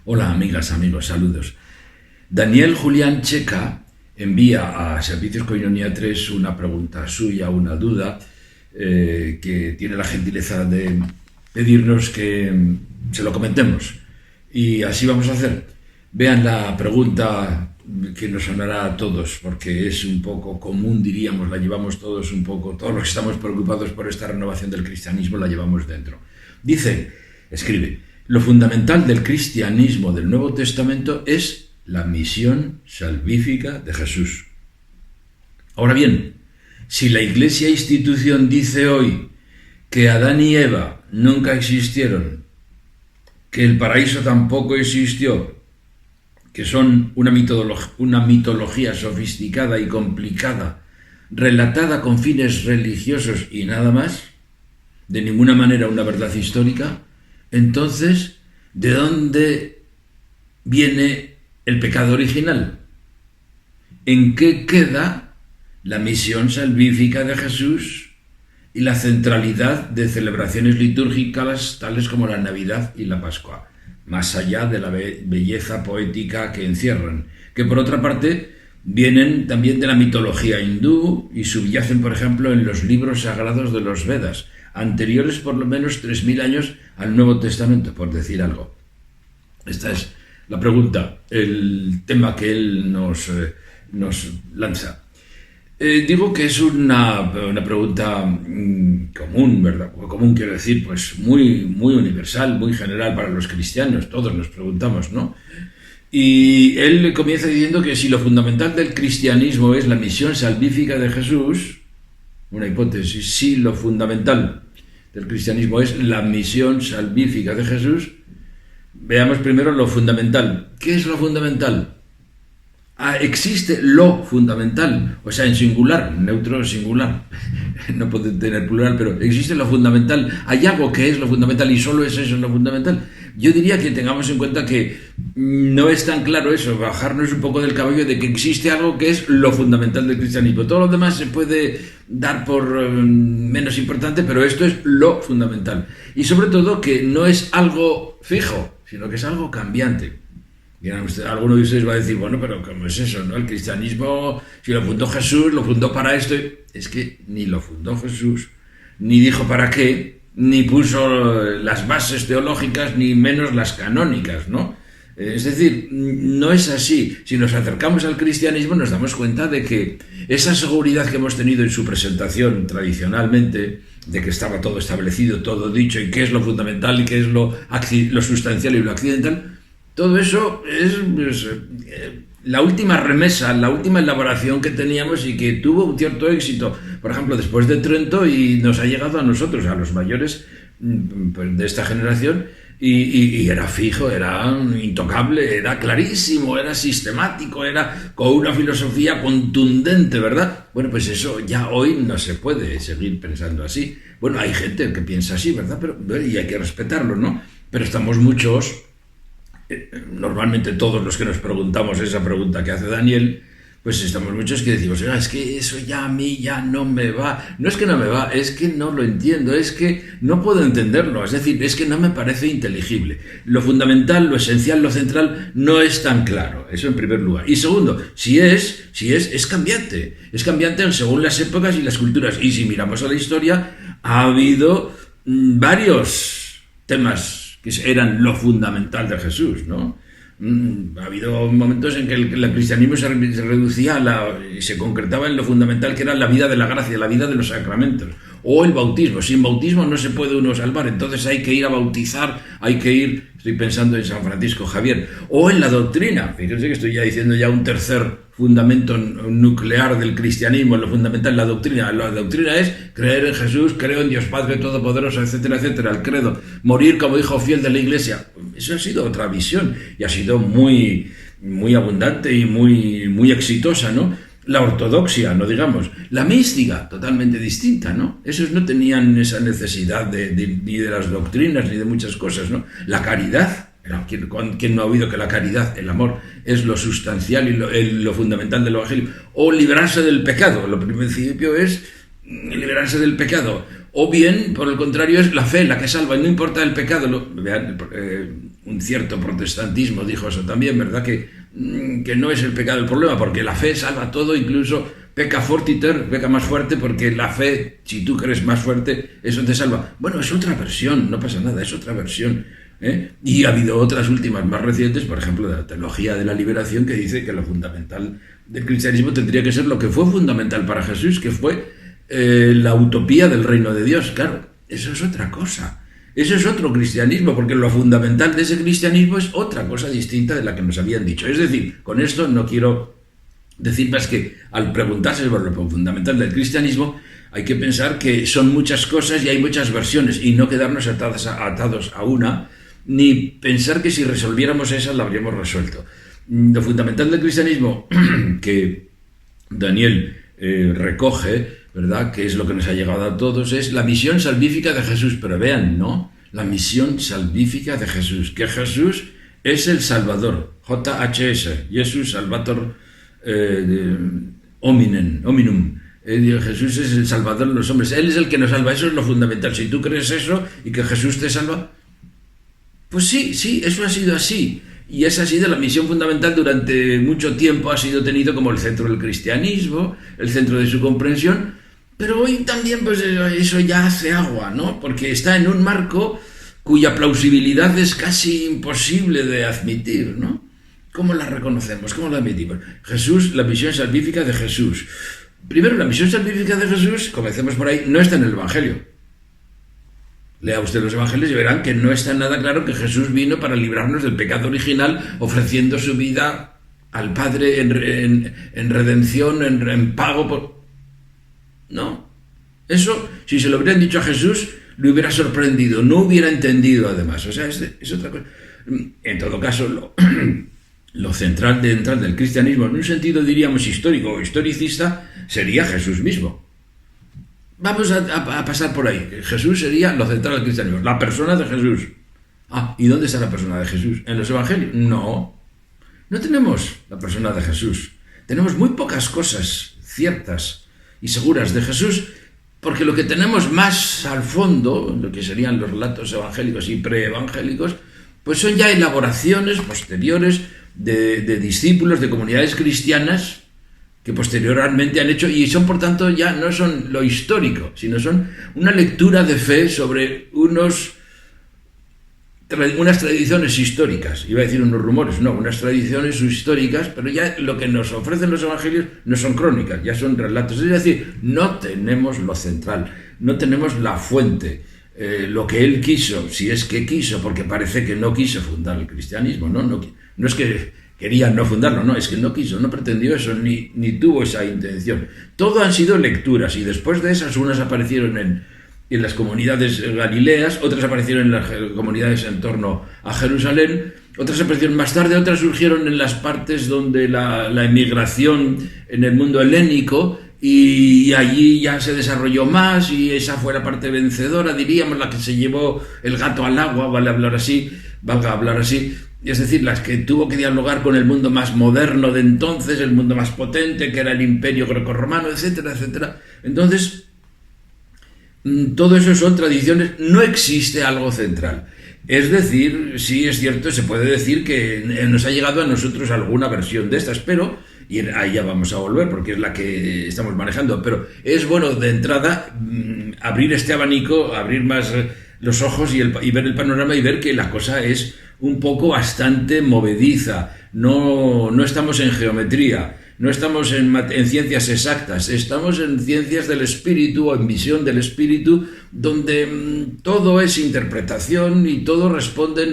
Hola amigas, amigos, saludos. Daniel Julián Checa envía a Servicios Coinonía 3 una pregunta suya, una duda, que tiene la gentileza de pedirnos que se lo comentemos. Y así vamos a hacer. Vean la pregunta que nos sonará a todos, porque es un poco común, diríamos, la llevamos todos un poco, todos los que estamos preocupados por esta renovación del cristianismo la llevamos dentro. Escribe, lo fundamental del cristianismo del Nuevo Testamento es la misión salvífica de Jesús. Ahora bien, si la Iglesia institución dice hoy que Adán y Eva nunca existieron, que el paraíso tampoco existió, que son una mitología sofisticada y complicada, relatada con fines religiosos y nada más, de ninguna manera una verdad histórica, entonces, ¿de dónde viene el pecado original? ¿En qué queda la misión salvífica de Jesús y la centralidad de celebraciones litúrgicas tales como la Navidad y la Pascua, más allá de la belleza poética que encierran, que por otra parte vienen también de la mitología hindú y subyacen, por ejemplo, en los libros sagrados de los Vedas, anteriores por lo menos 3000 años al Nuevo Testamento, por decir algo? Esta es la pregunta, el tema que él nos lanza. Digo que es una pregunta común, ¿verdad? Común quiero decir, pues muy universal, muy general para los cristianos, todos nos preguntamos, ¿no? Y él comienza diciendo que si lo fundamental del cristianismo es la misión salvífica de Jesús, una hipótesis, si lo fundamental del cristianismo es la misión salvífica de Jesús, veamos primero lo fundamental. ¿Qué es lo fundamental? Existe lo fundamental, o sea, en singular, neutro singular, no puede tener plural, pero existe lo fundamental. Hay algo que es lo fundamental y solo es eso lo fundamental. Yo diría que tengamos en cuenta que no es tan claro eso, bajarnos un poco del caballo de que existe algo que es lo fundamental del cristianismo. Todo lo demás se puede dar por menos importante, pero esto es lo fundamental. Y sobre todo que no es algo fijo, sino que es algo cambiante. Alguno de ustedes va a decir, bueno, pero ¿cómo es eso, no? El cristianismo, si lo fundó Jesús, lo fundó para esto. Es que ni lo fundó Jesús, ni dijo para qué, ni puso las bases teológicas, ni menos las canónicas, ¿no? Es decir, no es así. Si nos acercamos al cristianismo nos damos cuenta de que esa seguridad que hemos tenido en su presentación tradicionalmente, de que estaba todo establecido, todo dicho, y qué es lo fundamental y qué es lo sustancial y lo accidental, todo eso es la última remesa, la última elaboración que teníamos y que tuvo un cierto éxito, por ejemplo, después de Trento, y nos ha llegado a nosotros, a los mayores pues, de esta generación, y era fijo, era intocable, era clarísimo, era sistemático, era con una filosofía contundente, ¿verdad? Bueno, pues eso ya hoy no se puede seguir pensando así. Bueno, hay gente que piensa así, ¿verdad? Y hay que respetarlo, ¿no? Pero estamos muchos, normalmente todos los que nos preguntamos esa pregunta que hace Daniel, pues estamos muchos que decimos, es que eso ya a mí ya no me va. No es que no me va, es que no lo entiendo, es que no puedo entenderlo, es decir, es que no me parece inteligible. Lo fundamental, lo esencial, lo central no es tan claro, eso en primer lugar. Y segundo, si es cambiante. Es cambiante según las épocas y las culturas. Y si miramos a la historia, ha habido varios temas que eran lo fundamental de Jesús, ¿no? Ha habido momentos en que el cristianismo se reducía y se concretaba en lo fundamental, que era la vida de la gracia, la vida de los sacramentos, o el bautismo. Sin bautismo no se puede uno salvar, entonces hay que ir a bautizar, estoy pensando en San Francisco Javier, o en la doctrina. Fíjense que estoy ya diciendo un tercer fundamento nuclear del cristianismo, lo fundamental, la doctrina. La doctrina es creer en Jesús, creo en Dios Padre Todopoderoso, etcétera, etcétera, el credo, morir como hijo fiel de la Iglesia. Eso ha sido otra visión y ha sido muy abundante y muy exitosa, ¿no? La ortodoxia, no digamos. La mística, totalmente distinta, ¿no? Esos no tenían esa necesidad ni de las doctrinas ni de muchas cosas, ¿no? La caridad. ¿Quién no ha oído que la caridad, el amor, es lo sustancial y lo fundamental del Evangelio? O librarse del pecado. Lo principio es liberarse del pecado. O bien, por el contrario, es la fe la que salva. Y no importa el pecado. Vean, un cierto protestantismo dijo eso también, ¿verdad? Que no es el pecado el problema, porque la fe salva todo, incluso peca fortiter, peca más fuerte, porque la fe, si tú crees más fuerte, eso te salva. Bueno, es otra versión, no pasa nada, es otra versión. Y ha habido otras últimas más recientes, por ejemplo, de la teología de la liberación, que dice que lo fundamental del cristianismo tendría que ser lo que fue fundamental para Jesús, que fue la utopía del reino de Dios. Claro, eso es otra cosa. Eso es otro cristianismo, porque lo fundamental de ese cristianismo es otra cosa distinta de la que nos habían dicho. Es decir, con esto no quiero decir más que al preguntarse sobre lo fundamental del cristianismo, hay que pensar que son muchas cosas y hay muchas versiones, y no quedarnos atados a una, ni pensar que si resolviéramos esa la habríamos resuelto. Lo fundamental del cristianismo que Daniel recoge, ¿verdad?, que es lo que nos ha llegado a todos, es la misión salvífica de Jesús. Pero vean, ¿no? La misión salvífica de Jesús, que Jesús es el Salvador, JHS, Jesús Salvator Hominum. Jesús es el Salvador de los hombres, Él es el que nos salva, eso es lo fundamental. Si tú crees eso y que Jesús te salva, pues sí, eso ha sido así. Y esa ha sido la misión fundamental durante mucho tiempo, ha sido tenido como el centro del cristianismo, el centro de su comprensión, pero hoy también pues eso ya hace agua, ¿no? Porque está en un marco cuya plausibilidad es casi imposible de admitir, ¿no? ¿Cómo la reconocemos? ¿Cómo la admitimos? Jesús, la misión salvífica de Jesús. Primero, la misión salvífica de Jesús, comencemos por ahí, no está en el Evangelio. Lea usted los evangelios y verán que no está nada claro que Jesús vino para librarnos del pecado original, ofreciendo su vida al Padre en redención, en pago por... No. Eso, si se lo hubieran dicho a Jesús, le hubiera sorprendido, no hubiera entendido además. O sea, es otra cosa. En todo caso, lo central del cristianismo, en un sentido diríamos histórico o historicista, sería Jesús mismo. Vamos a pasar por ahí. Jesús sería lo central del cristianismo, la persona de Jesús. ¿Y dónde está la persona de Jesús? ¿En los evangelios? No tenemos la persona de Jesús. Tenemos muy pocas cosas ciertas y seguras de Jesús, porque lo que tenemos más al fondo, lo que serían los relatos evangélicos y preevangélicos, pues son ya elaboraciones posteriores de discípulos de comunidades cristianas que posteriormente han hecho, y son por tanto ya no son lo histórico, sino son una lectura de fe sobre unas tradiciones históricas. Iba a decir unos rumores, no, unas tradiciones históricas, pero ya lo que nos ofrecen los evangelios no son crónicas, ya son relatos. Es decir, no tenemos lo central, no tenemos la fuente, lo que él quiso, si es que quiso, porque parece que no quiso fundar el cristianismo, no es que quería no fundarlo, no, es que no quiso, no pretendió eso, ni tuvo esa intención. Todo han sido lecturas, y después de esas unas aparecieron en las comunidades galileas, otras aparecieron en las comunidades en torno a Jerusalén, otras aparecieron más tarde, otras surgieron en las partes donde la emigración en el mundo helénico, y allí ya se desarrolló más, y esa fue la parte vencedora, diríamos, la que se llevó el gato al agua, valga hablar así, es decir, las que tuvo que dialogar con el mundo más moderno de entonces, el mundo más potente, que era el imperio grecorromano, etcétera, etcétera. Entonces, todo eso son tradiciones, no existe algo central. Es decir, sí es cierto, se puede decir que nos ha llegado a nosotros alguna versión de estas, pero, y ahí ya vamos a volver porque es la que estamos manejando, pero es bueno de entrada abrir este abanico, abrir más los ojos y ver el panorama y ver que la cosa es un poco bastante movediza. No estamos en geometría, no estamos en ciencias exactas, estamos en ciencias del espíritu o en visión del espíritu, donde todo es interpretación y todo responde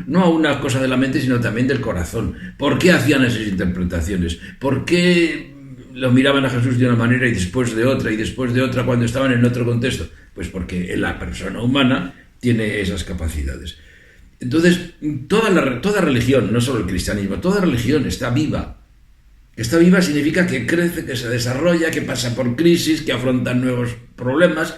no a una cosa de la mente, sino también del corazón. ¿Por qué hacían esas interpretaciones? ¿Por qué lo miraban a Jesús de una manera y después de otra cuando estaban en otro contexto? Pues porque la persona humana tiene esas capacidades. Entonces, toda religión, no solo el cristianismo, toda religión está viva. Está viva significa que crece, que se desarrolla, que pasa por crisis, que afronta nuevos problemas,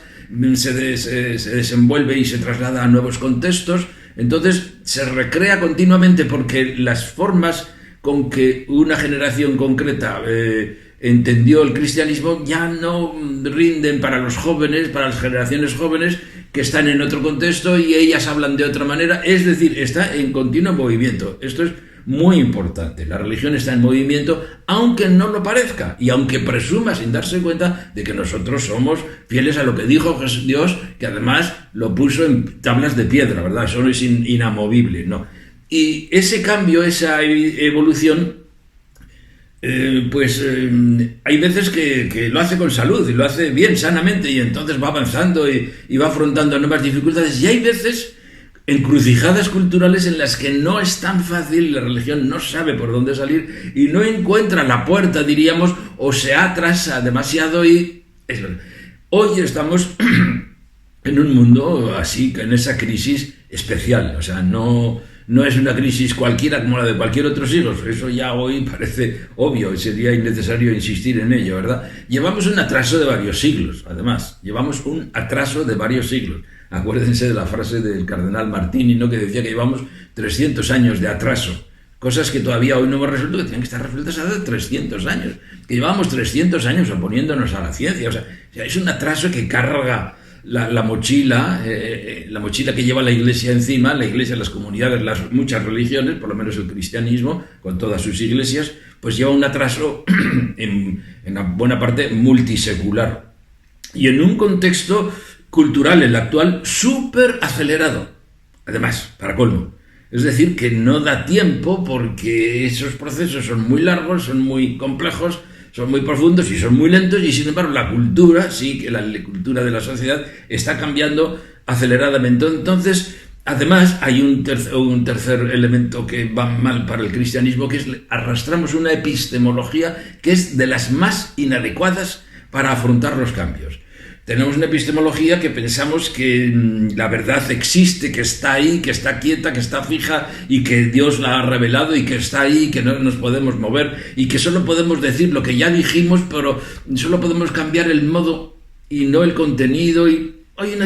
se desenvuelve y se traslada a nuevos contextos. Entonces, se recrea continuamente porque las formas con que una generación concreta entendió el cristianismo, ya no rinden para los jóvenes, para las generaciones jóvenes que están en otro contexto y ellas hablan de otra manera. Es decir, está en continuo movimiento. Esto es muy importante. La religión está en movimiento, aunque no lo parezca y aunque presuma sin darse cuenta de que nosotros somos fieles a lo que dijo Dios, que además lo puso en tablas de piedra, ¿verdad? Eso no es inamovible, ¿no? Y ese cambio, esa evolución, hay veces que lo hace con salud y lo hace bien, sanamente, y entonces va avanzando y va afrontando nuevas dificultades. Y hay veces encrucijadas culturales en las que no es tan fácil, la religión no sabe por dónde salir y no encuentra la puerta, diríamos, o se atrasa demasiado y... Hoy estamos en un mundo así, en esa crisis especial, o sea, no es una crisis cualquiera como la de cualquier otro siglo, eso ya hoy parece obvio y sería innecesario insistir en ello, ¿verdad? Llevamos un atraso de varios siglos, además, llevamos un atraso de varios siglos. Acuérdense de la frase del cardenal Martini, ¿no?, que decía que llevamos 300 años de atraso, cosas que todavía hoy no hemos resuelto, que tienen que estar resueltas hace 300 años, que llevamos 300 años oponiéndonos a la ciencia, o sea es un atraso que carga la mochila que lleva la Iglesia encima, la Iglesia, las comunidades, las muchas religiones, por lo menos el cristianismo, con todas sus iglesias, pues lleva un atraso en una buena parte multisecular. Y en un contexto cultural, el actual, súper acelerado, además, para colmo. Es decir, que no da tiempo porque esos procesos son muy largos, son muy complejos, son muy profundos y son muy lentos, y sin embargo la cultura, sí, que la cultura de la sociedad está cambiando aceleradamente. Entonces, además, hay un tercer elemento que va mal para el cristianismo, que es arrastramos una epistemología que es de las más inadecuadas para afrontar los cambios. Tenemos una epistemología que pensamos que la verdad existe, que está ahí, que está quieta, que está fija y que Dios la ha revelado y que está ahí, que no nos podemos mover y que solo podemos decir lo que ya dijimos, pero solo podemos cambiar el modo y no el contenido. Y hay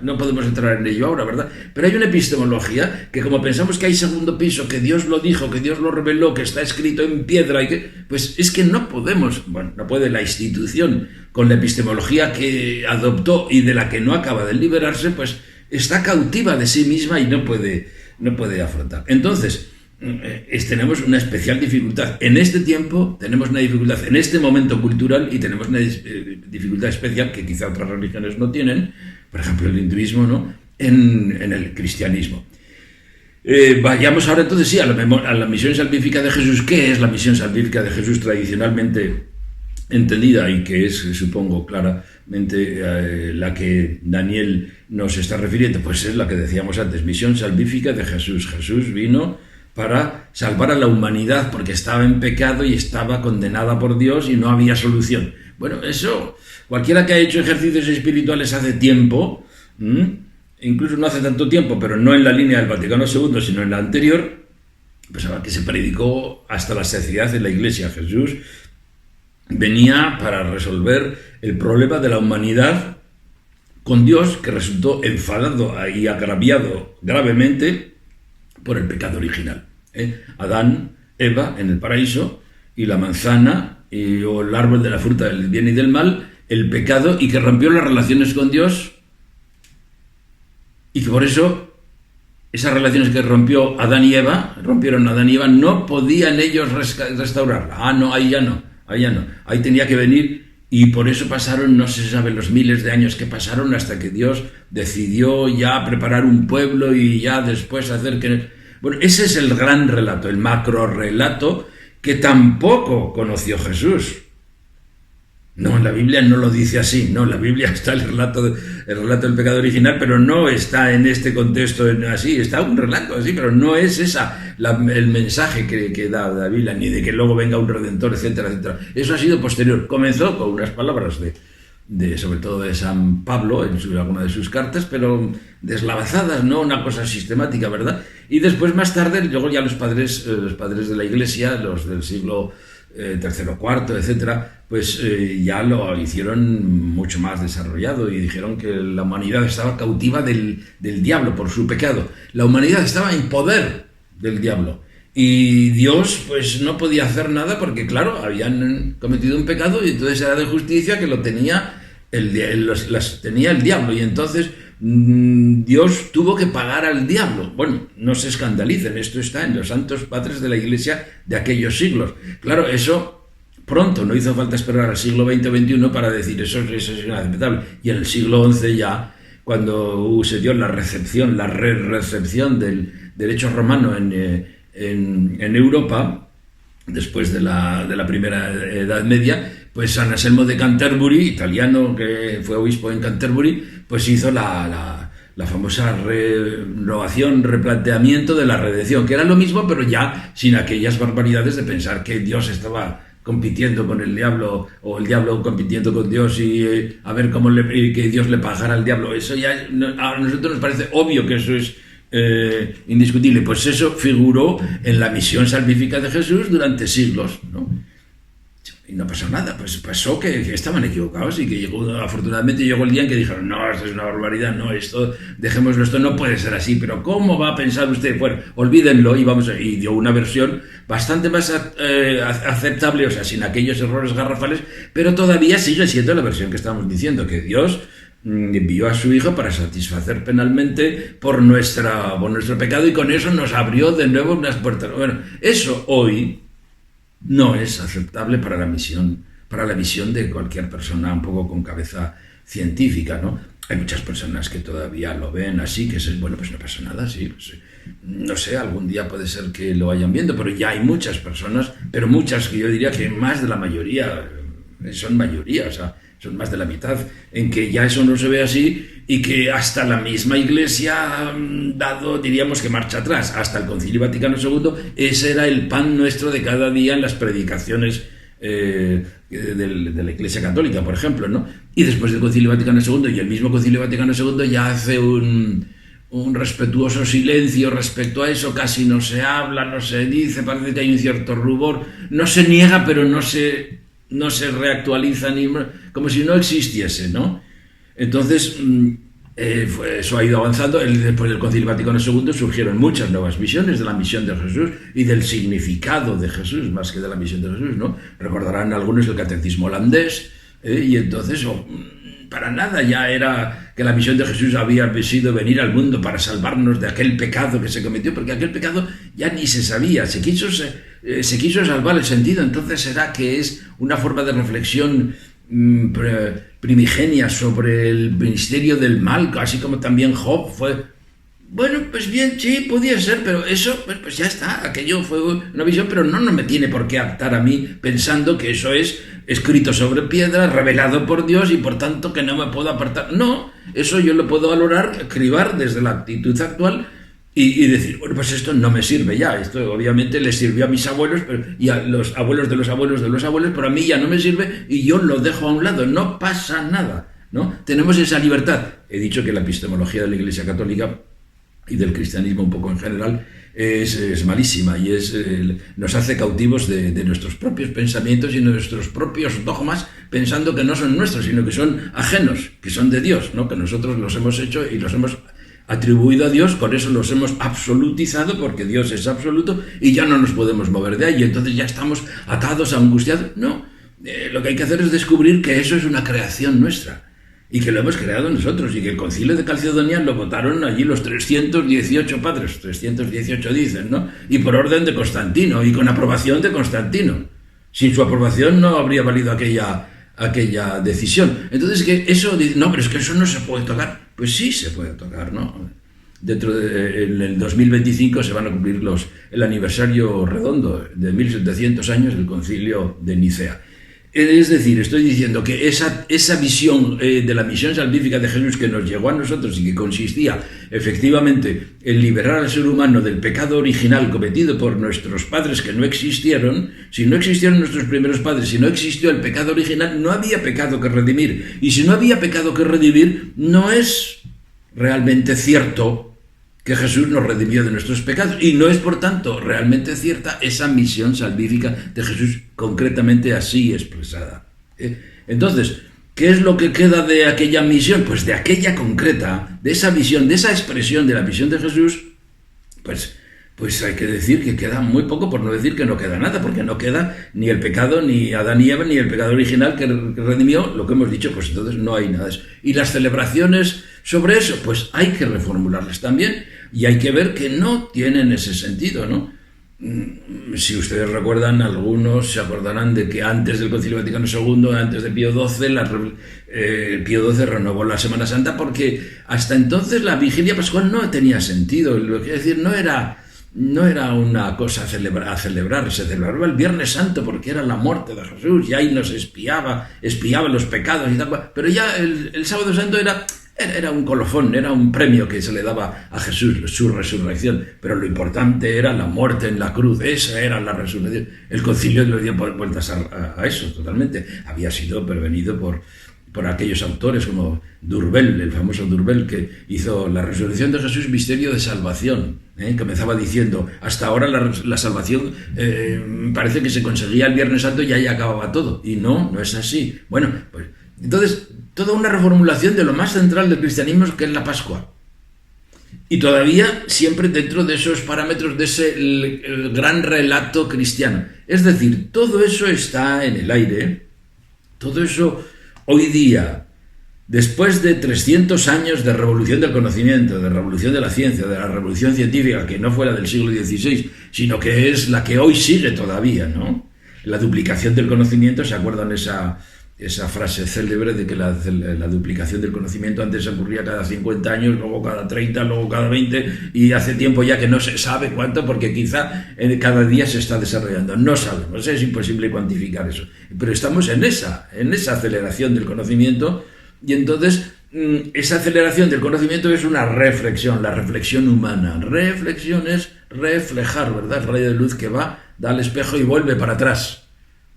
no podemos entrar en ello ahora, ¿verdad? Pero hay una epistemología que, como pensamos que hay segundo piso, que Dios lo dijo, que Dios lo reveló, que está escrito en piedra, pues es que no podemos, no puede la institución con la epistemología que adoptó y de la que no acaba de liberarse, pues está cautiva de sí misma y no puede afrontar. Entonces, tenemos una especial dificultad. En este tiempo tenemos una dificultad, en este momento cultural, y tenemos una dificultad especial que quizá otras religiones no tienen, por ejemplo el hinduismo, ¿no?, en el cristianismo. Vayamos ahora entonces sí a la misión salvífica de Jesús. ¿Qué es la misión salvífica de Jesús tradicionalmente entendida y que es, supongo, claramente la que Daniel nos está refiriendo? Pues es la que decíamos antes, misión salvífica de Jesús. Jesús vino para salvar a la humanidad porque estaba en pecado y estaba condenada por Dios y no había solución. Bueno, eso, cualquiera que ha hecho ejercicios espirituales hace tiempo, incluso no hace tanto tiempo, pero no en la línea del Vaticano II, sino en la anterior, pues que se predicó hasta la saciedad en la Iglesia. Jesús venía para resolver el problema de la humanidad con Dios, que resultó enfadado y agraviado gravemente por el pecado original. Adán, Eva en el paraíso, y la manzana o el árbol de la fruta del bien y del mal, el pecado, y que rompió las relaciones con Dios, y que por eso esas relaciones que rompieron Adán y Eva, no podían ellos restaurarla. No, ahí ya no. Ahí tenía que venir, y por eso pasaron, no se sabe los miles de años que pasaron hasta que Dios decidió ya preparar un pueblo y ya después hacer que... Bueno, ese es el gran relato, el macro relato que tampoco conoció Jesús. No, en la Biblia no lo dice así, no, en la Biblia está el relato del pecado original, pero no está en este contexto así, está un relato así, pero no es el mensaje que da la Biblia, ni de que luego venga un redentor, etcétera, etcétera. Eso ha sido posterior. Comenzó con unas palabras sobre todo de San Pablo en alguna de sus cartas, pero deslavazadas, no una cosa sistemática, ¿verdad? Y después, más tarde, luego ya los padres de la Iglesia, los del siglo tercero, cuarto, etcétera, pues ya lo hicieron mucho más desarrollado y dijeron que la humanidad estaba cautiva del diablo por su pecado. La humanidad estaba en poder del diablo Y Dios pues no podía hacer nada porque, claro, habían cometido un pecado y entonces era de justicia que lo tenía tenía el diablo. Y entonces Dios tuvo que pagar al diablo. Bueno, no se escandalicen, esto está en los santos padres de la Iglesia de aquellos siglos. Claro, eso pronto, no hizo falta esperar al siglo XX o XXI para decir eso es inaceptable. Y en el siglo XI ya, cuando se dio la recepción del derecho romano en Europa, después de la primera Edad Media, pues San Anselmo de Canterbury, italiano que fue obispo en Canterbury, pues hizo la famosa renovación, replanteamiento de la redención, que era lo mismo, pero ya sin aquellas barbaridades de pensar que Dios estaba compitiendo con el diablo, o el diablo compitiendo con Dios, y a ver cómo que Dios le pagara al diablo. Eso ya a nosotros nos parece obvio que eso es indiscutible. Pues eso figuró en la misión salvífica de Jesús durante siglos, ¿no? Y no pasó nada, pues pasó que estaban equivocados y que afortunadamente llegó el día en que dijeron, no, esto es una barbaridad, no, dejémoslo, esto no puede ser así, pero ¿cómo va a pensar usted? Bueno, olvídenlo, y dio una versión bastante más aceptable, o sea, sin aquellos errores garrafales, pero todavía sigue siendo la versión que estamos diciendo, que Dios envió a su Hijo para satisfacer penalmente por nuestro pecado, y con eso nos abrió de nuevo unas puertas. Bueno, eso hoy no es aceptable para la visión de cualquier persona un poco con cabeza científica, ¿no? Hay muchas personas que todavía lo ven así, que es, bueno, pues no pasa nada, sí, pues, no sé, algún día puede ser que lo vayan viendo, pero ya hay muchas personas, pero muchas, que yo diría que más de la mayoría, son mayoría, o sea, son más de la mitad, en que ya eso no se ve así, y que hasta la misma Iglesia ha dado, diríamos, que marcha atrás. Hasta el Concilio Vaticano II, ese era el pan nuestro de cada día en las predicaciones de la Iglesia Católica, por ejemplo, ¿no? Y después del Concilio Vaticano II, y el mismo Concilio Vaticano II ya hace un respetuoso silencio respecto a eso, casi no se habla, no se dice, parece que hay un cierto rubor, no se niega, pero no se reactualiza, como si no existiese, ¿no? Entonces, eso ha ido avanzando. Después del Concilio Vaticano II surgieron muchas nuevas visiones de la misión de Jesús y del significado de Jesús, más que de la misión de Jesús, ¿no? Recordarán algunos el catecismo holandés, y entonces para nada ya era que la misión de Jesús había sido venir al mundo para salvarnos de aquel pecado que se cometió, porque aquel pecado ya ni se sabía, se quiso salvar el sentido. Entonces será que es una forma de reflexión primigenia sobre el ministerio del mal, así como también Job fue. Bueno, pues bien, sí, podía ser, pero eso, pues ya está, aquello fue una visión, pero no me tiene por qué aptar a mí pensando que eso es escrito sobre piedra, revelado por Dios, y por tanto que no me puedo apartar. No, eso yo lo puedo valorar, cribar desde la actitud actual y decir, bueno, pues esto no me sirve ya. Esto obviamente les sirvió a mis abuelos y a los abuelos de los abuelos de los abuelos, pero a mí ya no me sirve y yo lo dejo a un lado, no pasa nada, ¿no? Tenemos esa libertad. He dicho que la epistemología de la Iglesia Católica y del cristianismo un poco en general es malísima y nos hace cautivos de nuestros propios pensamientos y nuestros propios dogmas, pensando que no son nuestros, sino que son ajenos, que son de Dios, ¿no? Que nosotros los hemos hecho y los hemos atribuido a Dios, con eso los hemos absolutizado, porque Dios es absoluto y ya no nos podemos mover de ahí, entonces ya estamos atados, angustiados. No, lo que hay que hacer es descubrir que eso es una creación nuestra y que lo hemos creado nosotros, y que el Concilio de Calcedonia lo votaron allí los 318 padres, 318 dicen, ¿no? Y por orden de Constantino y con aprobación de Constantino. Sin su aprobación no habría valido aquella decisión. Entonces, que eso, no, pero es que eso no se puede tocar. Pues sí se puede tocar, ¿no? En el 2025 se van a cumplir el aniversario redondo de 1700 años del Concilio de Nicea. Es decir, estoy diciendo que esa visión de la misión salvífica de Jesús que nos llegó a nosotros y que consistía efectivamente en liberar al ser humano del pecado original cometido por nuestros padres que no existieron. Si no existieron nuestros primeros padres, si no existió el pecado original, no había pecado que redimir. Y si no había pecado que redimir, no es realmente cierto que Jesús nos redimió de nuestros pecados, y no es por tanto realmente cierta esa misión salvífica de Jesús, concretamente así expresada. Entonces, ¿qué es lo que queda de aquella misión? Pues de aquella concreta, de esa visión, de esa expresión de la misión de Jesús, pues pues hay que decir que queda muy poco, por no decir que no queda nada, porque no queda ni el pecado, ni Adán y Eva, ni el pecado original que redimió, lo que hemos dicho, pues entonces no hay nada de eso. Y las celebraciones sobre eso, pues hay que reformularlas también, y hay que ver que no tienen ese sentido, ¿no? Si ustedes recuerdan, algunos se acordarán de que antes del Concilio Vaticano II, antes de Pío XII, Pío XII renovó la Semana Santa porque hasta entonces la vigilia pascual no tenía sentido. Lo que decir, no era una cosa a celebrar, se celebraba el Viernes Santo porque era la muerte de Jesús y ahí nos espiaba los pecados y tal, pero ya el Sábado Santo era un colofón, era un premio que se le daba a Jesús, su resurrección, pero lo importante era la muerte en la cruz, esa era la resurrección. El concilio le dio vueltas a eso totalmente. Había sido prevenido por aquellos autores como Durbel, el famoso Durbel, que hizo la resurrección de Jesús misterio de salvación. Comenzaba diciendo, hasta ahora la salvación parece que se conseguía el Viernes Santo y ahí acababa todo, y no es así. Bueno, pues entonces toda una reformulación de lo más central del cristianismo, que es la Pascua. Y todavía siempre dentro de esos parámetros de ese el gran relato cristiano. Es decir, todo eso está en el aire, todo eso hoy día, después de 300 años de revolución del conocimiento, de revolución de la ciencia, de la revolución científica, que no fue la del siglo XVI, sino que es la que hoy sigue todavía, ¿no? La duplicación del conocimiento, ¿se acuerdan esa frase célebre de que la duplicación del conocimiento antes ocurría cada 50 años, luego cada 30, luego cada 20, y hace tiempo ya que no se sabe cuánto, porque quizá cada día se está desarrollando. No sabemos, es imposible cuantificar eso. Pero estamos en esa aceleración del conocimiento, y entonces esa aceleración del conocimiento es una reflexión, la reflexión humana. Reflexión es reflejar, ¿verdad? El rayo de luz que va, da al espejo y vuelve para atrás.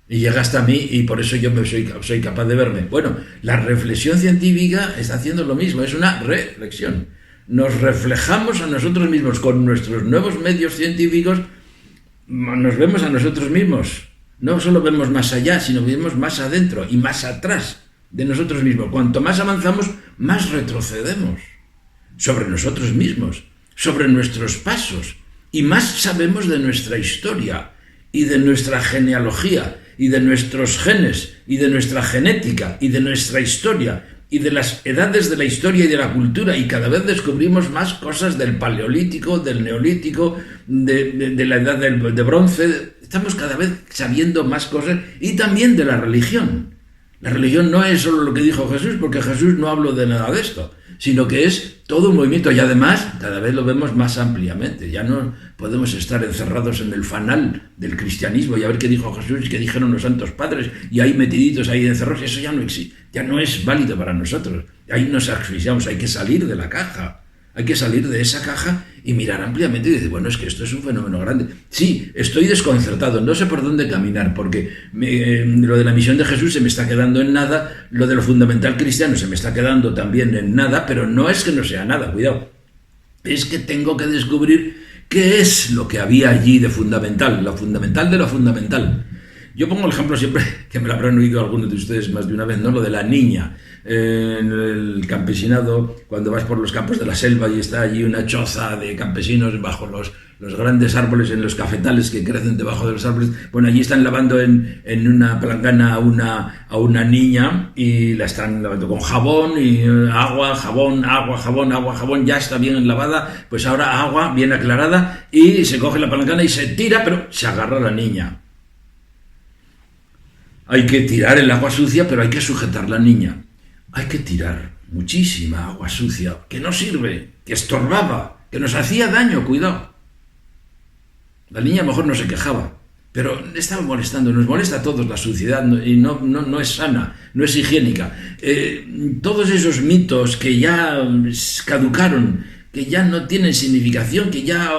Y llega hasta mí y por eso yo soy capaz de verme. Bueno, la reflexión científica está haciendo lo mismo, es una reflexión. Nos reflejamos a nosotros mismos con nuestros nuevos medios científicos, nos vemos a nosotros mismos. No solo vemos más allá, sino vemos más adentro y más atrás de nosotros mismos. Cuanto más avanzamos, más retrocedemos sobre nosotros mismos, sobre nuestros pasos, y más sabemos de nuestra historia y de nuestra genealogía, y de nuestros genes, y de nuestra genética, y de nuestra historia, y de las edades de la historia y de la cultura, y cada vez descubrimos más cosas del Paleolítico, del Neolítico, de la edad de bronce. Estamos cada vez sabiendo más cosas, y también de la religión. La religión no es solo lo que dijo Jesús, porque Jesús no habló de nada de esto, sino que es todo un movimiento, y además cada vez lo vemos más ampliamente. Ya no podemos estar encerrados en el fanal del cristianismo y a ver qué dijo Jesús y qué dijeron los santos padres y ahí metiditos, ahí encerrados. Eso ya no existe, ya no es válido para nosotros. Ahí nos asfixiamos, hay que salir de la caja. Hay que salir de esa caja y mirar ampliamente y decir, bueno, es que esto es un fenómeno grande. Sí, estoy desconcertado, no sé por dónde caminar, porque lo de la misión de Jesús se me está quedando en nada, lo de lo fundamental cristiano se me está quedando también en nada, pero no es que no sea nada, cuidado. Es que tengo que descubrir qué es lo que había allí de fundamental, lo fundamental de lo fundamental. Yo pongo el ejemplo siempre, que me lo habrán oído algunos de ustedes más de una vez, ¿no? Lo de la niña. En el campesinado, cuando vas por los campos de la selva y está allí una choza de campesinos bajo los grandes árboles, en los cafetales que crecen debajo de los árboles, bueno, allí están lavando en una palangana a una niña y la están lavando con jabón y agua, jabón, agua, jabón, agua, jabón, ya está bien lavada, pues ahora agua bien aclarada y se coge la palangana y se tira, pero se agarra a la niña. Hay que tirar el agua sucia, pero hay que sujetar la niña. Hay que tirar muchísima agua sucia, que no sirve, que estorbaba, que nos hacía daño, cuidado. La niña a lo mejor no se quejaba, pero estaba molestando, nos molesta a todos la suciedad y no es sana, no es higiénica. Todos esos mitos que ya caducaron, que ya no tienen significación, que ya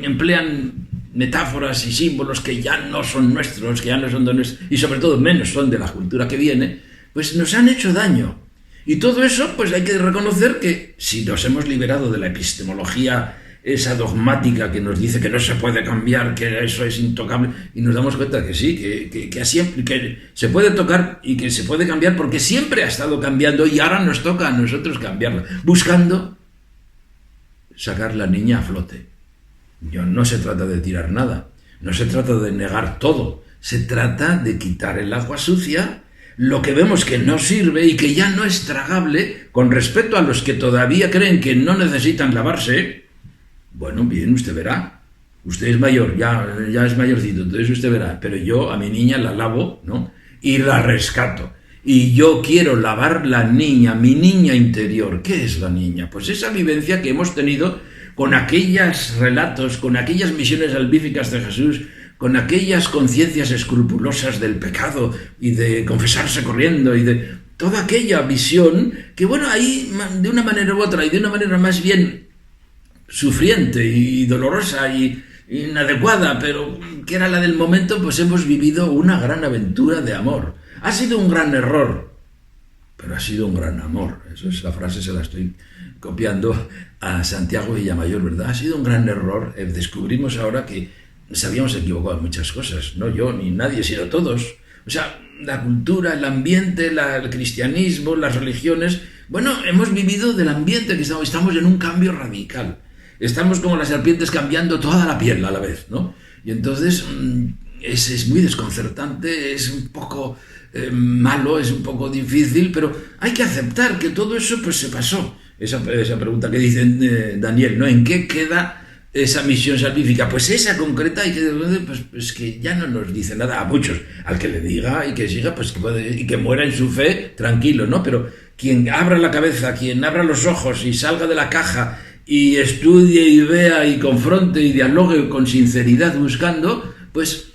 emplean metáforas y símbolos que ya no son nuestros, que ya no son de nuestros, y sobre todo menos son de la cultura que viene, pues nos han hecho daño. Y todo eso, pues hay que reconocer que si nos hemos liberado de la epistemología esa dogmática que nos dice que no se puede cambiar, que eso es intocable, y nos damos cuenta que sí, que se puede tocar y que se puede cambiar porque siempre ha estado cambiando y ahora nos toca a nosotros cambiarla, buscando sacar la niña a flote. No se trata de tirar nada, no se trata de negar todo, se trata de quitar el agua sucia, lo que vemos que no sirve y que ya no es tragable, con respecto a los que todavía creen que no necesitan lavarse. Bueno, bien, usted verá. Usted es mayor, ya es mayorcito, entonces usted verá. Pero yo a mi niña la lavo, ¿no? Y la rescato. Y yo quiero lavar la niña, mi niña interior. ¿Qué es la niña? Pues esa vivencia que hemos tenido con aquellos relatos, con aquellas misiones salvíficas de Jesús, con aquellas conciencias escrupulosas del pecado y de confesarse corriendo y de toda aquella visión que, bueno, ahí de una manera u otra y de una manera más bien sufriente y dolorosa y inadecuada, pero que era la del momento, pues hemos vivido una gran aventura de amor. Ha sido un gran error, pero ha sido un gran amor. Esa frase se la estoy copiando a Santiago Villamayor, ¿verdad? Ha sido un gran error. Descubrimos ahora que nos habíamos equivocado en muchas cosas. No yo ni nadie, sino todos. O sea, la cultura, el ambiente, el cristianismo, las religiones. Bueno, hemos vivido del ambiente que estamos en un cambio radical. Estamos como las serpientes cambiando toda la piel a la vez, ¿no? Y entonces es muy desconcertante, es un poco malo, es un poco difícil, pero hay que aceptar que todo eso pues se pasó. Esa pregunta que dice Daniel, ¿no? ¿En qué queda esa misión salvífica? Pues esa concreta, pues que ya no nos dice nada a muchos. Al que le diga y que siga, pues y que muera en su fe, tranquilo, ¿no? Pero quien abra la cabeza, quien abra los ojos y salga de la caja y estudie y vea y confronte y dialogue con sinceridad buscando, pues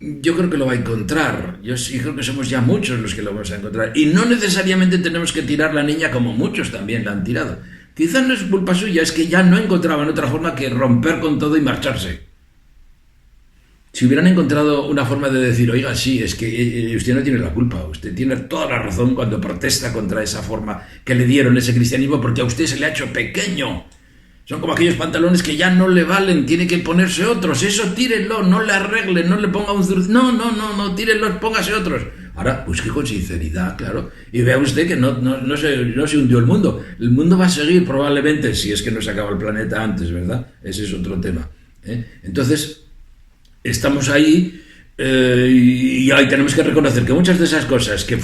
yo creo que lo va a encontrar. Yo sí creo que somos ya muchos los que lo vamos a encontrar. Y no necesariamente tenemos que tirar la niña como muchos también la han tirado. Quizás no es culpa suya, es que ya no encontraban otra forma que romper con todo y marcharse. Si hubieran encontrado una forma de decir, oiga, sí, es que usted no tiene la culpa, usted tiene toda la razón cuando protesta contra esa forma que le dieron ese cristianismo porque a usted se le ha hecho pequeño. Son como aquellos pantalones que ya no le valen, tiene que ponerse otros. Eso tírenlo, no le arregle, no le ponga un no, tírenlo, póngase otros. Ahora, busque con sinceridad, claro. Y vea usted que no se hundió el mundo. El mundo va a seguir probablemente, si es que no se acaba el planeta antes, ¿verdad? Ese es otro tema. Entonces, estamos ahí y ahí tenemos que reconocer que muchas de esas cosas que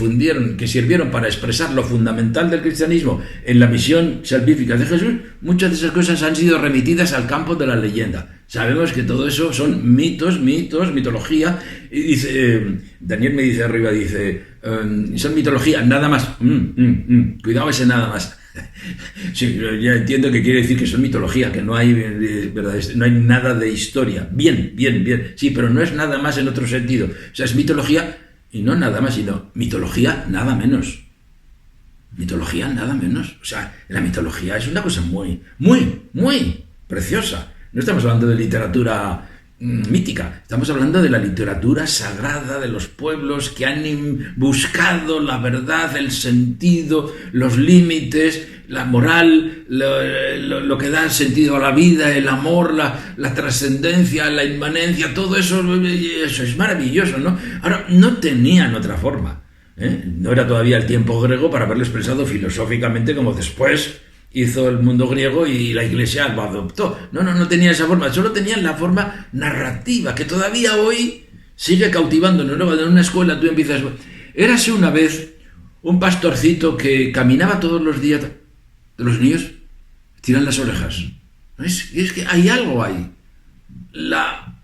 sirvieron para expresar lo fundamental del cristianismo en la misión salvífica de Jesús, muchas de esas cosas han sido remitidas al campo de la leyenda. Sabemos que todo eso son mitos, mitología. Y dice, Daniel me dice arriba, son mitología, nada más. Cuidado ese nada más. Sí, ya entiendo que quiere decir que son mitología, que no hay nada de historia. Bien. Sí, pero no es nada más en otro sentido. O sea, es mitología y no nada más, sino mitología nada menos. Mitología nada menos. O sea, la mitología es una cosa muy preciosa. No estamos hablando de literatura mítica, estamos hablando de la literatura sagrada de los pueblos que han buscado la verdad, el sentido, los límites, la moral, lo que da sentido a la vida, el amor, la trascendencia, la inmanencia, todo eso es maravilloso, ¿no? Ahora, no tenían otra forma, no era todavía el tiempo griego para haberlo expresado filosóficamente como después hizo el mundo griego y la Iglesia lo adoptó. No tenía esa forma, solo tenían la forma narrativa, que todavía hoy sigue cautivándonos. Luego en una escuela tú empiezas... Érase una vez un pastorcito que caminaba todos los días... Los niños tiran las orejas. Es que hay algo ahí. La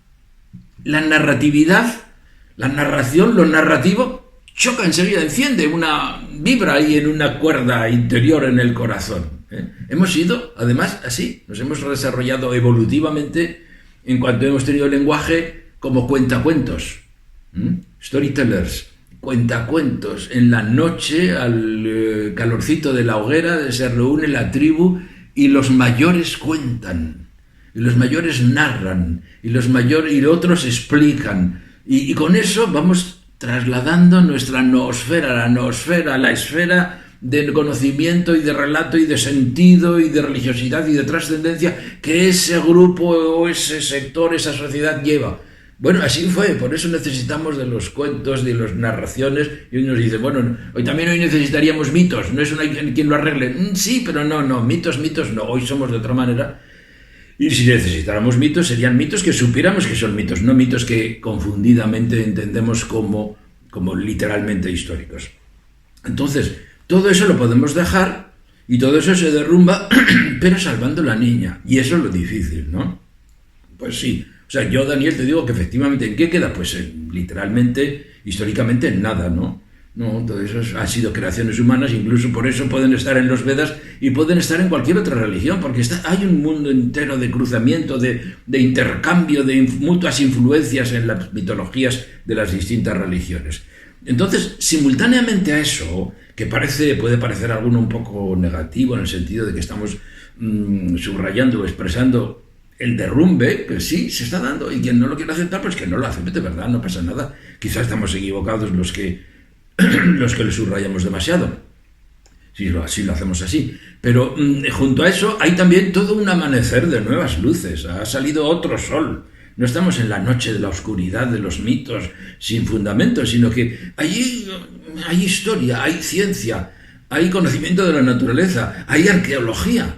narratividad, la narración, lo narrativo, choca enseguida, enciende una vibra ahí en una cuerda interior en el corazón. Hemos sido, además, así, nos hemos desarrollado evolutivamente en cuanto hemos tenido lenguaje como cuentacuentos, storytellers, cuentacuentos. En la noche, al calorcito de la hoguera, se reúne la tribu y los mayores cuentan, y los mayores narran, y los otros explican, y con eso vamos trasladando nuestra noosfera, la esfera del conocimiento y de relato y de sentido y de religiosidad y de trascendencia que ese grupo o ese sector, esa sociedad lleva. Bueno, así fue, por eso necesitamos de los cuentos, de las narraciones. Y uno nos dice, bueno, hoy necesitaríamos mitos, no es quien lo arregle. Sí, pero no, mitos no, hoy somos de otra manera. Y si necesitáramos mitos, serían mitos que supiéramos que son mitos, no mitos que confundidamente entendemos como literalmente históricos. Entonces, todo eso lo podemos dejar y todo eso se derrumba, pero salvando la niña. Y eso es lo difícil, ¿no? Pues sí. O sea, yo, Daniel, te digo que efectivamente, ¿en qué queda? Pues literalmente, históricamente, en nada, ¿no? No, todo eso han sido creaciones humanas, incluso por eso pueden estar en los Vedas y pueden estar en cualquier otra religión, porque hay un mundo entero de cruzamiento, de intercambio, de mutuas influencias en las mitologías de las distintas religiones. Entonces, simultáneamente a eso, que puede parecer alguno un poco negativo en el sentido de que estamos subrayando o expresando el derrumbe, pues sí, se está dando, y quien no lo quiere aceptar, pues que no lo acepte, ¿verdad? No pasa nada. Quizás estamos equivocados los que lo subrayamos demasiado, si lo hacemos así. Pero junto a eso hay también todo un amanecer de nuevas luces, ha salido otro sol. No estamos en la noche de la oscuridad de los mitos sin fundamento, sino que allí hay historia, hay ciencia, hay conocimiento de la naturaleza, hay arqueología.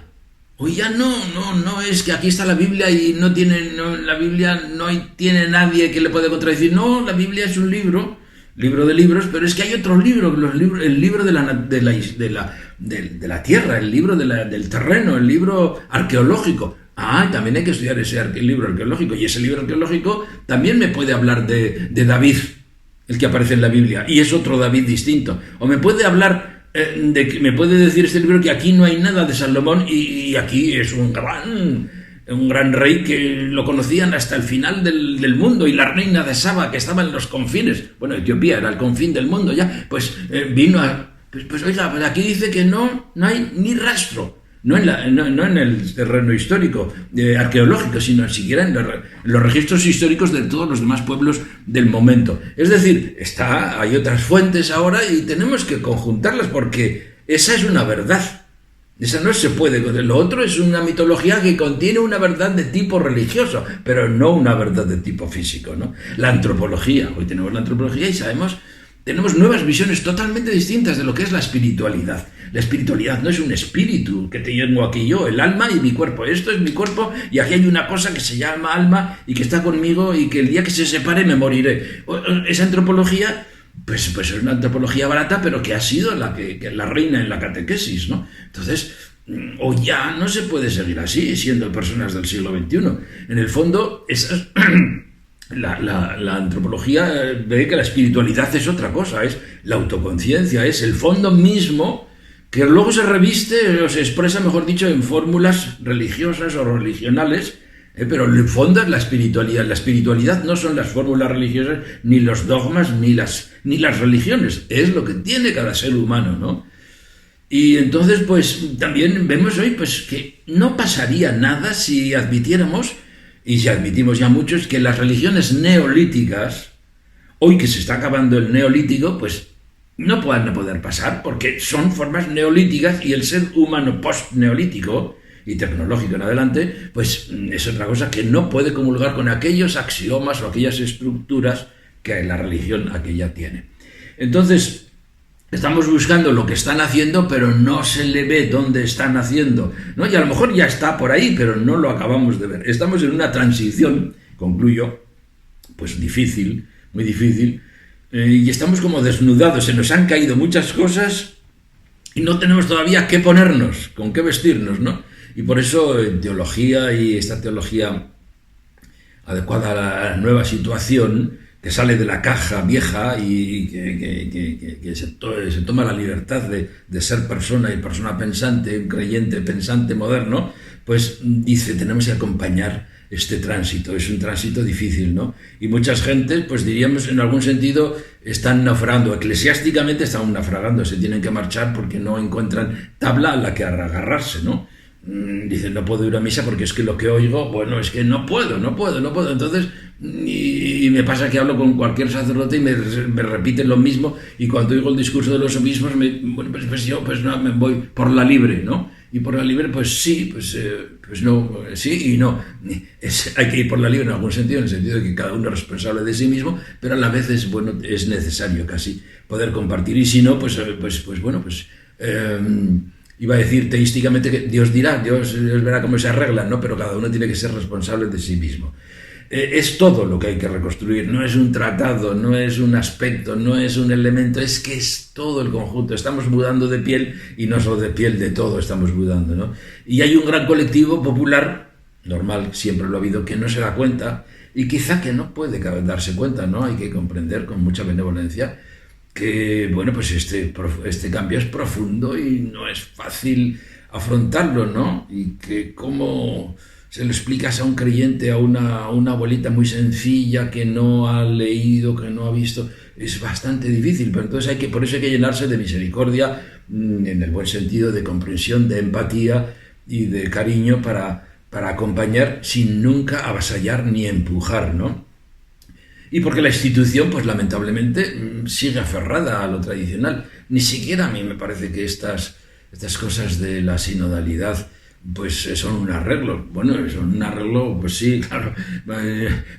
Hoy ya no es que aquí está la Biblia y la Biblia no tiene nadie que le pueda contradecir. No, la Biblia es un libro de libros, pero es que hay otro libro, el libro de la tierra, el libro del terreno, el libro arqueológico. También hay que estudiar ese libro arqueológico, y ese libro arqueológico también me puede hablar de David, el que aparece en la Biblia, y es otro David distinto. O me puede hablar me puede decir este libro que aquí no hay nada de Salomón y aquí es un gran rey que lo conocían hasta el final del mundo, y la reina de Saba, que estaba en los confines, bueno, Etiopía era el confín del mundo ya, pues vino a... Pues oiga, aquí dice que no hay ni rastro, no en el terreno histórico, arqueológico, sino siquiera en los registros históricos de todos los demás pueblos del momento. Es decir, hay otras fuentes ahora y tenemos que conjuntarlas, porque esa es una verdad. Esa no se puede. Lo otro es una mitología que contiene una verdad de tipo religioso, pero no una verdad de tipo físico, ¿no? La antropología. Hoy tenemos la antropología y tenemos nuevas visiones totalmente distintas de lo que es la espiritualidad. La espiritualidad no es un espíritu que tengo aquí yo, el alma y mi cuerpo. Esto es mi cuerpo y aquí hay una cosa que se llama alma y que está conmigo y que el día que se separe me moriré. Esa antropología... Pues es una antropología barata, pero que ha sido la reina en la catequesis, ¿no? Entonces, hoy ya no se puede seguir así, siendo personas del siglo XXI. En el fondo, la antropología ve que la espiritualidad es otra cosa, es la autoconciencia, es el fondo mismo que luego se reviste o se expresa, mejor dicho, en fórmulas religiosas o religionales. Pero el fondo es la espiritualidad. La espiritualidad no son las fórmulas religiosas, ni los dogmas, ni las religiones. Es lo que tiene cada ser humano, ¿no? Y entonces, pues, también vemos hoy pues, que no pasaría nada si admitiéramos, y si admitimos ya muchos, que las religiones neolíticas, hoy que se está acabando el neolítico, pues no puedan poder pasar, porque son formas neolíticas, y el ser humano post-neolítico y tecnológico en adelante, pues es otra cosa que no puede comulgar con aquellos axiomas o aquellas estructuras que la religión aquella tiene. Entonces, estamos buscando lo que están haciendo, pero no se le ve dónde están haciendo, ¿no? Y a lo mejor ya está por ahí, pero no lo acabamos de ver. Estamos en una transición, concluyo, pues difícil, muy difícil, y estamos como desnudados, se nos han caído muchas cosas y no tenemos todavía qué ponernos, con qué vestirnos, ¿no? Y por eso teología, y esta teología adecuada a la nueva situación, que sale de la caja vieja y que se toma la libertad de ser persona y persona pensante, creyente, pensante, moderno, pues dice, tenemos que acompañar este tránsito. Es un tránsito difícil, ¿no? Y muchas gentes, pues diríamos, en algún sentido, están naufragando. Eclesiásticamente están naufragando, se tienen que marchar porque no encuentran tabla a la que agarrarse, ¿no? Dicen, no puedo ir a misa porque es que lo que oigo, bueno, es que no puedo. Entonces, y me pasa que hablo con cualquier sacerdote y me repiten lo mismo, y cuando oigo el discurso de los obispos, pues yo me voy por la libre, ¿no? Y por la libre, pues sí, pues no, sí y no. Hay que ir por la libre en algún sentido, en el sentido de que cada uno es responsable de sí mismo, pero a la vez es necesario casi poder compartir, y si no, iba a decir teísticamente que Dios dirá, Dios verá cómo se arregla, ¿no? Pero cada uno tiene que ser responsable de sí mismo. Es todo lo que hay que reconstruir, no es un tratado, no es un aspecto, no es un elemento, es que es todo el conjunto. Estamos mudando de piel y no solo de piel, de todo estamos mudando, ¿no? Y hay un gran colectivo popular, normal, siempre lo ha habido, que no se da cuenta y quizá que no puede darse cuenta, ¿no? Hay que comprender con mucha benevolencia que, bueno, pues este cambio es profundo y no es fácil afrontarlo, ¿no? Y que como se lo explicas a un creyente, a una abuelita muy sencilla que no ha leído, que no ha visto, es bastante difícil, pero entonces por eso hay que llenarse de misericordia, en el buen sentido, de comprensión, de empatía y de cariño para acompañar sin nunca avasallar ni empujar, ¿no? Y porque la institución, pues lamentablemente, sigue aferrada a lo tradicional. Ni siquiera a mí me parece que estas cosas de la sinodalidad pues son un arreglo. Bueno, son un arreglo, pues sí, claro,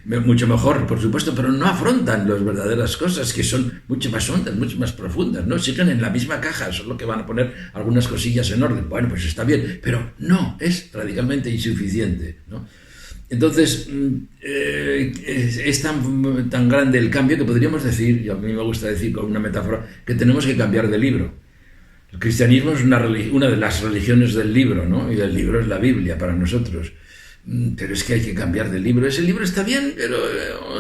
mucho mejor, por supuesto, pero no afrontan las verdaderas cosas, que son mucho más hondas, mucho más profundas, ¿no? Siguen en la misma caja, solo que van a poner algunas cosillas en orden. Bueno, pues está bien, pero no, es radicalmente insuficiente, ¿no? Entonces, es tan grande el cambio que podríamos decir, y a mí me gusta decir con una metáfora, que tenemos que cambiar de libro. El cristianismo es una de las religiones del libro, ¿no? Y el libro es la Biblia para nosotros. Pero es que hay que cambiar de libro. Ese libro está bien, pero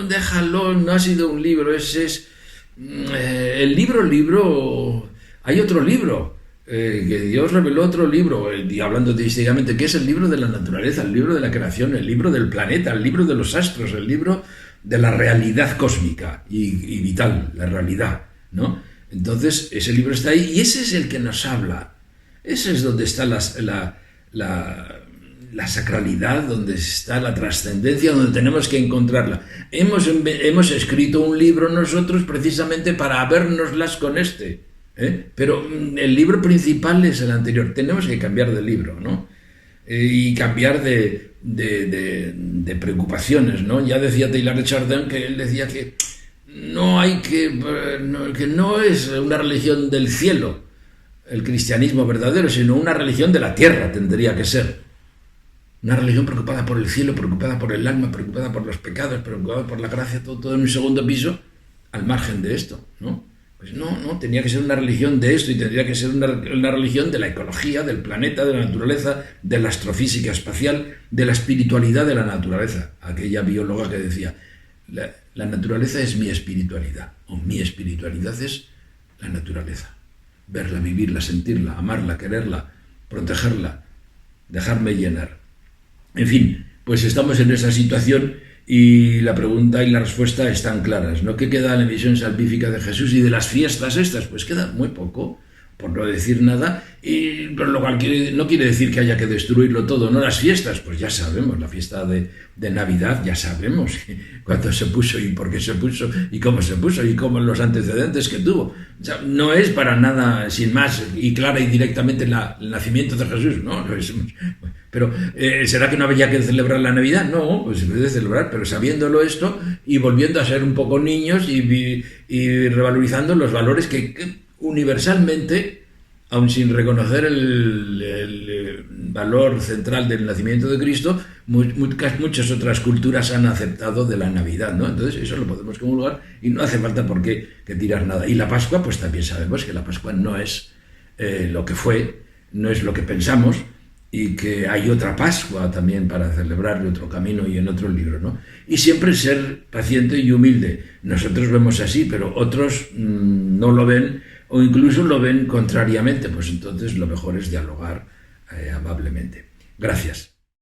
déjalo, no ha sido un libro. El libro, hay otro libro. Que Dios reveló otro libro, y hablando teísticamente, que es el libro de la naturaleza, el libro de la creación, el libro del planeta, el libro de los astros, el libro de la realidad cósmica y vital, la realidad, ¿no? Entonces, ese libro está ahí y ese es el que nos habla. Ese es donde está la sacralidad, donde está la trascendencia, donde tenemos que encontrarla. Hemos escrito un libro nosotros precisamente para habérnoslas con este. Pero el libro principal es el anterior. Tenemos que cambiar de libro, ¿no? Y cambiar de preocupaciones, ¿no? Ya decía Teilhard de Chardin que él decía que que no es una religión del cielo el cristianismo verdadero, sino una religión de la tierra tendría que ser. Una religión preocupada por el cielo, preocupada por el alma, preocupada por los pecados, preocupada por la gracia, todo en un segundo piso, al margen de esto, ¿no? Pues no, tenía que ser una religión de esto y tendría que ser una religión de la ecología, del planeta, de la naturaleza, de la astrofísica espacial, de la espiritualidad de la naturaleza. Aquella bióloga que decía, la naturaleza es mi espiritualidad, o mi espiritualidad es la naturaleza. Verla, vivirla, sentirla, amarla, quererla, protegerla, dejarme llenar. En fin, pues estamos en esa situación. Y la pregunta y la respuesta están claras, ¿no? ¿Qué queda de la misión salvífica de Jesús y de las fiestas estas? Pues queda muy poco, por no decir nada, pero lo cual no quiere decir que haya que destruirlo todo, ¿no? Las fiestas, pues ya sabemos, la fiesta de Navidad, ya sabemos cuándo se puso y por qué se puso y cómo se puso y cómo los antecedentes que tuvo. O sea, no es para nada, sin más, y clara y directamente el nacimiento de Jesús, ¿no? Pero, ¿será que no había que celebrar la Navidad? No, pues se puede celebrar, pero sabiéndolo esto y volviendo a ser un poco niños y revalorizando los valores que universalmente, aun sin reconocer el valor central del nacimiento de Cristo, muchas otras culturas han aceptado de la Navidad, ¿no? Entonces eso lo podemos comulgar y no hace falta por qué tirar nada. Y la Pascua, pues también sabemos que la Pascua no es lo que fue, no es lo que pensamos, y que hay otra Pascua también para celebrar, otro camino y en otro libro, ¿no? Y siempre ser paciente y humilde. Nosotros vemos así, pero otros no lo ven o incluso lo ven contrariamente. Pues entonces lo mejor es dialogar amablemente. Gracias.